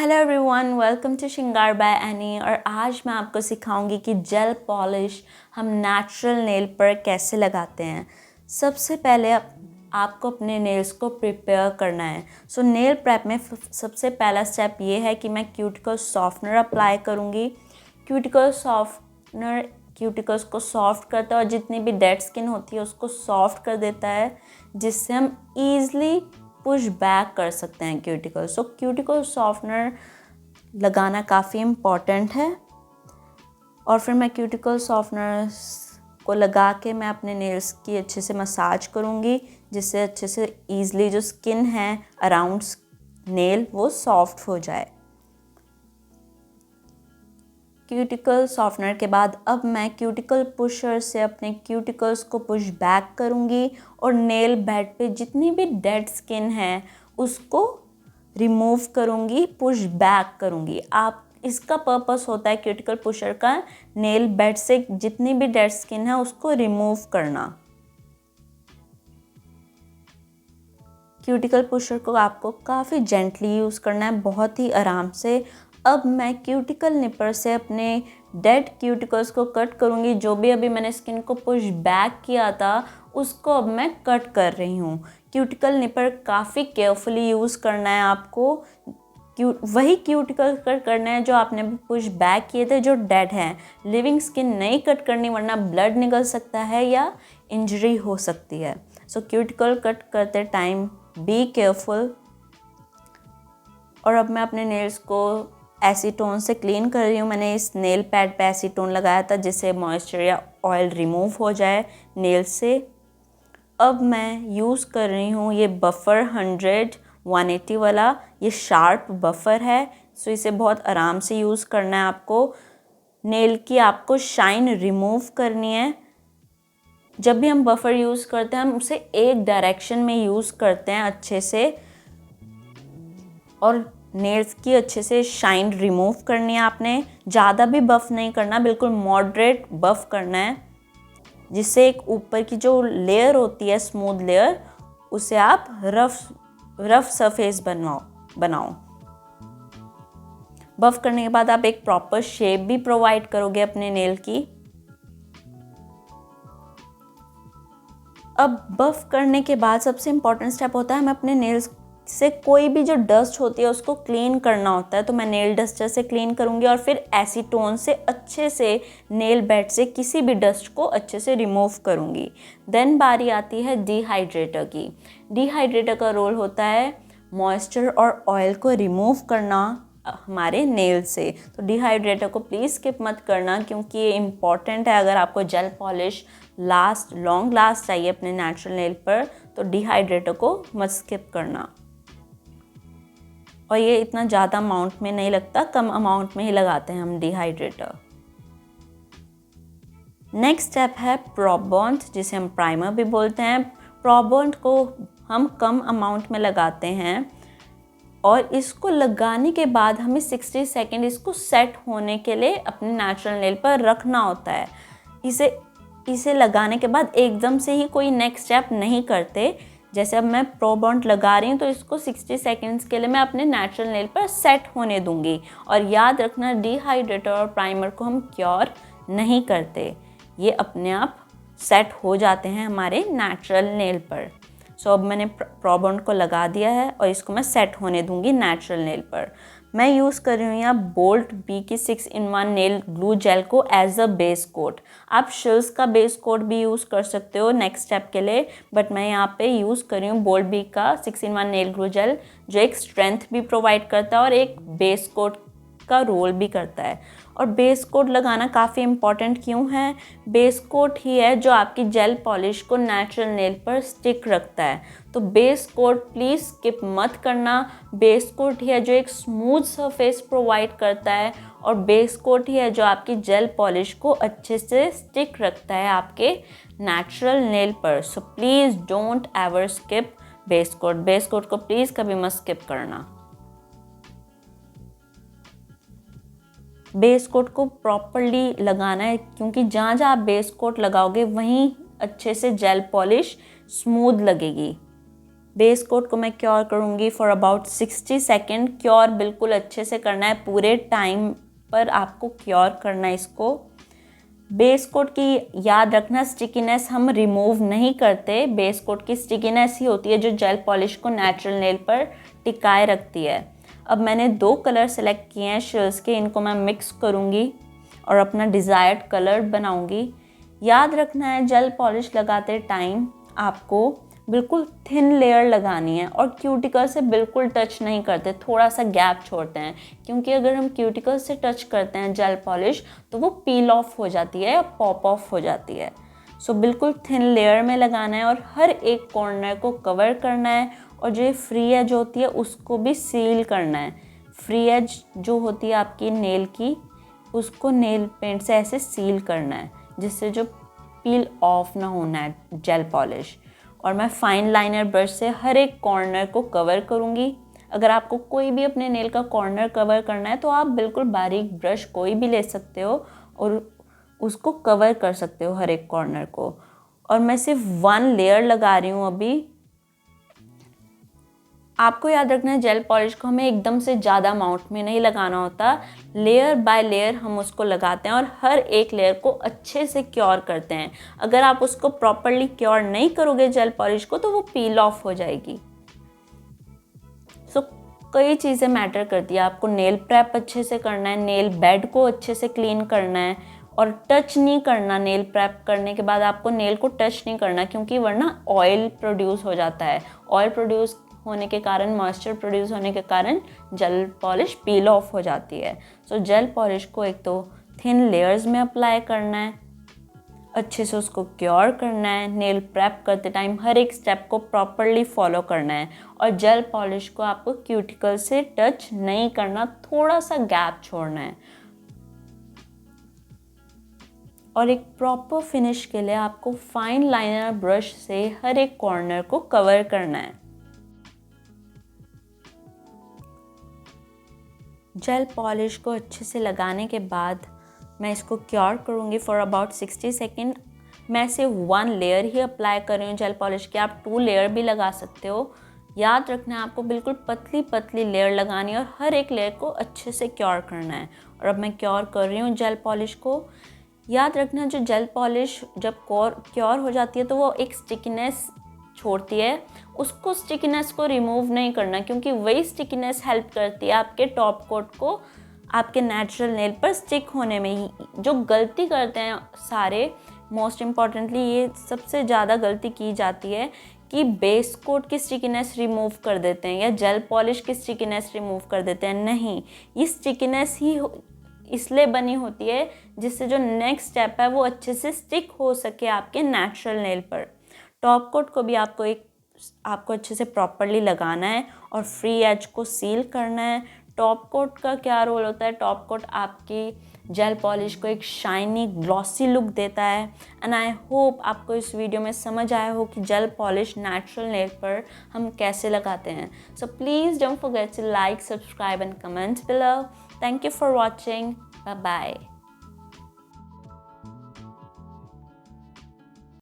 Hello everyone, welcome to श्रृंगार by any. और आज मैं आपको सिखाऊंगी कि जेल पॉलिश हम नेचुरल नेल पर कैसे लगाते हैं। सबसे पहले आपको अपने नेल्स को प्रिपेयर करना है। सो नेल प्रेप में सबसे पहला स्टेप ये है कि मैं क्यूटिकल सॉफ्टनर अप्लाई करूँगी। क्यूटिकल सॉफ्टनर क्यूटिकल्स को सॉफ्ट करता है और जितनी भी डेड स्किन होती है उसको सॉफ्ट कर देता है, जिससे हम ईज़िली पुश बैक कर सकते हैं क्यूटिकल। सो क्यूटिकल सॉफ्टनर लगाना काफ़ी इम्पॉर्टेंट है। और फिर मैं क्यूटिकल सॉफ्टनर को लगा के मैं अपने नेल्स की अच्छे से मसाज करूँगी, जिससे अच्छे से ईज़िली जो स्किन है अराउंड नेल वो सॉफ्ट हो जाए। क्यूटिकल सॉफ्टनर के बाद अब मैं क्यूटिकल पुशर से अपने क्यूटिकल्स को पुश बैक करूँगी और नेल बेड पे जितनी भी डेड स्किन है उसको रिमूव करूँगी, पुश बैक करूँगी। आप इसका पर्पस होता है क्यूटिकल पुशर का नेल बेड से जितनी भी डेड स्किन है उसको रिमूव करना। क्यूटिकल पुशर को आपको काफ़ी जेंटली यूज़ करना है, बहुत ही आराम से। अब मैं क्यूटिकल निपर से अपने डेड क्यूटिकल्स को कट करूँगी। जो भी अभी मैंने स्किन को पुश बैक किया था उसको अब मैं कट कर रही हूँ। क्यूटिकल निपर काफ़ी केयरफुली यूज़ करना है आपको। वही क्यूटिकल कट करना है जो आपने पुश बैक किए थे जो डेड हैं। लिविंग स्किन नहीं कट करनी, वरना ब्लड निकल सकता है या इंजरी हो सकती है। सो क्यूटिकल कट करते टाइम बी केयरफुल। और अब मैं अपने नेल्स को एसीटोन से क्लीन कर रही हूँ। मैंने इस नेल पैड पे एसीटोन लगाया था जिससे मॉइस्चर या ऑयल रिमूव हो जाए नेल से। अब मैं यूज़ कर रही हूँ ये बफर 180 वाला, ये शार्प बफर है। सो इसे बहुत आराम से यूज़ करना है आपको। नेल की आपको शाइन रिमूव करनी है। जब भी हम बफर यूज़ करते हैं हम उसे एक डायरेक्शन में यूज़ करते हैं अच्छे से, और नेल्स की अच्छे से शाइन रिमूव करनी है आपने। ज़्यादा भी बफ़ नहीं करना, बिल्कुल मॉडरेट बफ़ करना है, जिससे एक ऊपर की जो लेयर होती है स्मूथ लेयर उसे आप रफ सरफेस बनाओ। बफ़ करने के बाद आप एक प्रॉपर शेप भी प्रोवाइड करोगे अपने नेल की। अब बफ़ करने के बाद सबसे इम्पॉर्टेंट स्टेप होता है हमें अपने नेल्स से कोई भी जो डस्ट होती है उसको क्लीन करना होता है। तो मैं नेल डस्टर से क्लीन करूँगी और फिर एसीटोन से अच्छे से नेल बेड से किसी भी डस्ट को अच्छे से रिमूव करूँगी। देन बारी आती है डिहाइड्रेटर की। डिहाइड्रेटर का रोल होता है मॉइस्चर और ऑयल को रिमूव करना हमारे नेल से। तो डिहाइड्रेटर को प्लीज़ स्किप मत करना, क्योंकि ये इम्पॉर्टेंट है। अगर आपको जेल पॉलिश लॉन्ग लास्ट चाहिए अपने नेचुरल नेल पर तो डिहाइड्रेटर को मत स्किप करना। और ये इतना ज़्यादा अमाउंट में नहीं लगता, कम अमाउंट में ही लगाते हैं हम डिहाइड्रेटर। नेक्स्ट स्टेप है प्रोबॉन्ड, जिसे हम प्राइमर भी बोलते हैं। प्रोबॉन्ड को हम कम अमाउंट में लगाते हैं और इसको लगाने के बाद हमें 60 सेकेंड इसको सेट होने के लिए अपने नेचुरल नेल पर रखना होता है। इसे लगाने के बाद एकदम से ही कोई नेक्स्ट स्टेप नहीं करते। जैसे अब मैं प्रोबॉन्ड लगा रही हूँ तो इसको 60 सेकेंड्स के लिए मैं अपने नेचुरल नेल पर सेट होने दूंगी। और याद रखना, डिहाइड्रेटर और प्राइमर को हम क्योर नहीं करते, ये अपने आप सेट हो जाते हैं हमारे नेचुरल नेल पर। सो अब मैंने प्रोबॉन्ड को लगा दिया है और इसको मैं सेट होने दूंगी नेचुरल नेल पर। मैं यूज़ कर रही हूँ यहाँ बोल्ट बी की 6-in-1 नेल ग्लू जेल को एज अ बेस कोट। आप शिल्स का बेस कोट भी यूज़ कर सकते हो नेक्स्ट स्टेप के लिए, बट मैं यहाँ पे यूज़ कर रही हूँ बोल्ट बी का 6-in-1 नेल ग्लू जेल, जो एक स्ट्रेंथ भी प्रोवाइड करता है और एक बेस कोट का रोल भी करता है। और बेस कोट लगाना काफ़ी इम्पॉर्टेंट क्यों है? बेस कोट ही है जो आपकी जेल पॉलिश को नेचुरल नेल पर स्टिक रखता है। तो बेस कोट प्लीज़ स्किप मत करना। बेस कोट ही है जो एक स्मूथ सरफेस प्रोवाइड करता है और बेस कोट ही है जो आपकी जेल पॉलिश को अच्छे से स्टिक रखता है आपके नेचुरल नेल पर। So please don't ever skip base coat. Base coat को प्लीज़ कभी मत स्किप करना। बेस कोट को प्रॉपरली लगाना है, क्योंकि जहाँ जहाँ आप बेस कोट लगाओगे वहीं अच्छे से जेल पॉलिश स्मूथ लगेगी। बेस कोट को मैं क्योर करूँगी फॉर अबाउट 60 सेकेंड। क्योर बिल्कुल अच्छे से करना है, पूरे टाइम पर आपको क्योर करना है इसको। बेस कोट की याद रखना, स्टिकीनेस हम रिमूव नहीं करते, बेस कोट की स्टिकीनेस ही होती है जो जेल पॉलिश को नेचुरल नेल पर टिकाए रखती है। अब मैंने 2 कलर सेलेक्ट किए हैं शेल्स के, इनको मैं मिक्स करूँगी और अपना डिज़ायर्ड कलर बनाऊँगी। याद रखना है जेल पॉलिश लगाते टाइम आपको बिल्कुल थिन लेयर लगानी है और क्यूटिकल से बिल्कुल टच नहीं करते, थोड़ा सा गैप छोड़ते हैं, क्योंकि अगर हम क्यूटिकल से टच करते हैं जेल पॉलिश तो वो पील ऑफ हो जाती है या पॉप ऑफ हो जाती है। सो बिल्कुल थिन लेयर में लगाना है और हर एक कॉर्नर को कवर करना है और जो फ्री एज होती है उसको भी सील करना है। फ्री एज जो होती है आपकी नेल की, उसको नेल पेंट से ऐसे सील करना है जिससे जो पील ऑफ ना होना है जेल पॉलिश। और मैं फाइन लाइनर ब्रश से हर एक कॉर्नर को कवर करूँगी। अगर आपको कोई भी अपने नेल का कॉर्नर कवर करना है तो आप बिल्कुल बारीक ब्रश कोई भी ले सकते हो और उसको कवर कर सकते हो हर एक कॉर्नर को। और मैं सिर्फ 1 लेयर लगा रही हूँ अभी। आपको याद रखना है जेल पॉलिश को हमें एकदम से ज़्यादा अमाउंट में नहीं लगाना होता, लेयर बाय लेयर हम उसको लगाते हैं और हर एक लेयर को अच्छे से क्योर करते हैं। अगर आप उसको प्रॉपरली क्योर नहीं करोगे जेल पॉलिश को तो वो पील ऑफ हो जाएगी। सो कई चीज़ें मैटर करती है। आपको नेल प्रेप अच्छे से करना है, नेल बेड को अच्छे से क्लीन करना है और टच नहीं करना। नेल प्रेप करने के बाद आपको नेल को टच नहीं करना, क्योंकि वरना ऑयल प्रोड्यूस हो जाता है। ऑयल प्रोड्यूस होने के कारण, मॉइस्चर प्रोड्यूस होने के कारण जेल पॉलिश पील ऑफ हो जाती है। सो जेल पॉलिश को एक तो थिन लेयर्स में अप्लाई करना है, अच्छे से उसको क्योर करना है, नेल प्रेप करते टाइम हर एक स्टेप को प्रॉपरली फॉलो करना है और जेल पॉलिश को आपको क्यूटिकल से टच नहीं करना, थोड़ा सा गैप छोड़ना है। और एक प्रॉपर फिनिश के लिए आपको फाइन लाइनर ब्रश से हर एक कॉर्नर को कवर करना है। जेल पॉलिश को अच्छे से लगाने के बाद मैं इसको क्योर करूँगी फॉर अबाउट 60 सेकेंड। मैं सिर्फ 1 लेयर ही अप्लाई कर रही हूँ जेल पॉलिश की, आप 2 लेयर भी लगा सकते हो। याद रखना है आपको बिल्कुल पतली पतली लेयर लगानी है और हर एक लेयर को अच्छे से क्योर करना है। और अब मैं क्योर कर रही हूँ जेल पॉलिश को। याद रखना जो जेल पॉलिश जब क्योर हो जाती है तो वो एक स्टिकीनेस छोड़ती है, उसको स्टिकीनेस को रिमूव नहीं करना, क्योंकि वही स्टिकीनेस हेल्प करती है आपके टॉप कोट को आपके नेचुरल नेल पर स्टिक होने में। ही जो गलती करते हैं सारे, मोस्ट इम्पॉर्टेंटली ये सबसे ज़्यादा गलती की जाती है कि बेस कोट की स्टिकीनेस रिमूव कर देते हैं या जेल पॉलिश की स्टिकीनेस रिमूव कर देते हैं। नहीं, ये स्टिकीनेस ही इसलिए बनी होती है जिससे जो नेक्स्ट स्टेप है वो अच्छे से स्टिक हो सके आपके नेचुरल नेल पर। टॉप कोट को भी आपको अच्छे से प्रॉपरली लगाना है और फ्री एज को सील करना है। टॉप कोट का क्या रोल होता है? टॉप कोट आपकी जेल पॉलिश को एक शाइनी ग्लॉसी लुक देता है। एंड आई होप आपको इस वीडियो में समझ आया हो कि जेल पॉलिश नेचुरल नेल पर हम कैसे लगाते हैं। So please don't forget to like, subscribe and comment below. Thank you for watching. Bye bye.